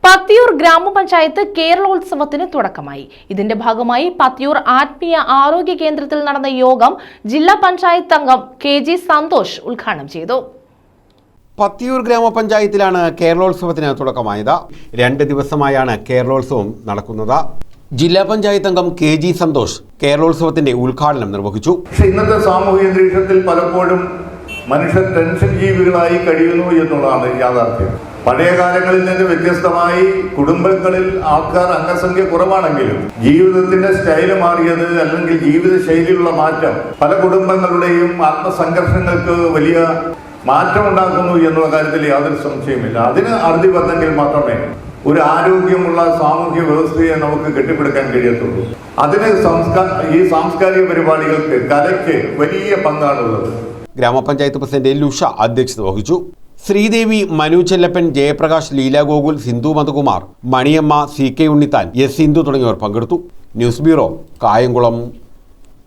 പത്തിയൂർ ഗ്രാമപഞ്ചായത്ത് കേരളോത്സവത്തിന് തുടക്കമായി. ഇതിന്റെ ഭാഗമായി പത്തിയൂർ ആത്മീയ ആരോഗ്യ കേന്ദ്രത്തിൽ നടന്ന യോഗം ജില്ലാ പഞ്ചായത്ത് അംഗം KG സന്തോഷ് ഉദ്ഘാടനം ചെയ്തു. പത്തിയൂർ ഗ്രാമപഞ്ചായത്തിലാണ് കേരളോത്സവത്തിന് തുടക്കമായത്. 2 ദിവസമായാണ് കേരളോത്സവം നടക്കുന്നത്. ജില്ലാ പഞ്ചായത്ത് അംഗം KG സന്തോഷ് കേരളോത്സവത്തിന്റെ ഉദ്ഘാടനം നിർവഹിച്ചു. ഇന്നത്തെ സാമൂഹിക അന്തരീക്ഷത്തിൽ പലപ്പോഴും മനുഷ്യർ ടെൻഷൻ ജീവികളായി കഴിയുന്നു എന്നുള്ളതാണ് യാഥാർത്ഥ്യം. പഴയ കാലങ്ങളിൽ നിന്ന് വ്യത്യസ്തമായി കുടുംബങ്ങളിൽ ആൾക്കാർ അംഗസംഖ്യ കുറവാണെങ്കിലും ജീവിതത്തിന്റെ സ്റ്റൈല് മാറിയത് അല്ലെങ്കിൽ ജീവിത ശൈലിയിലുള്ള മാറ്റം പല കുടുംബങ്ങളുടെയും ആത്മസംഘർഷങ്ങൾക്ക് വലിയ മാറ്റമുണ്ടാക്കുന്നു എന്നുള്ള കാര്യത്തിൽ യാതൊരു സംശയമില്ല. അതിന് അറുതി വന്നെങ്കിൽ മാത്രമേ ഒരു ആരോഗ്യമുള്ള സാമൂഹ്യ വ്യവസ്ഥയെ നമുക്ക് കെട്ടിപ്പടുക്കാൻ കഴിയത്തുള്ളൂ. അതിന് ഈ സാംസ്കാരിക പരിപാടികൾക്ക് കലയ്ക്ക് വലിയ പങ്കാണുള്ളത്. ഗ്രാമപഞ്ചായത്ത് പ്രസിഡന്റ് ലുഷ അധ്യക്ഷത വഹിച്ചു. ശ്രീദേവി, മനു ചെല്ലപ്പൻ, ജയപ്രകാശ്, ലീല ഗോകുൽ, സിന്ധു മധുകുമാർ, മണിയമ്മ, CK ഉണ്ണിത്താൻ, S സിന്ധു തുടങ്ങിയവർ പങ്കെടുത്തു. News bureau, Kayamkulam.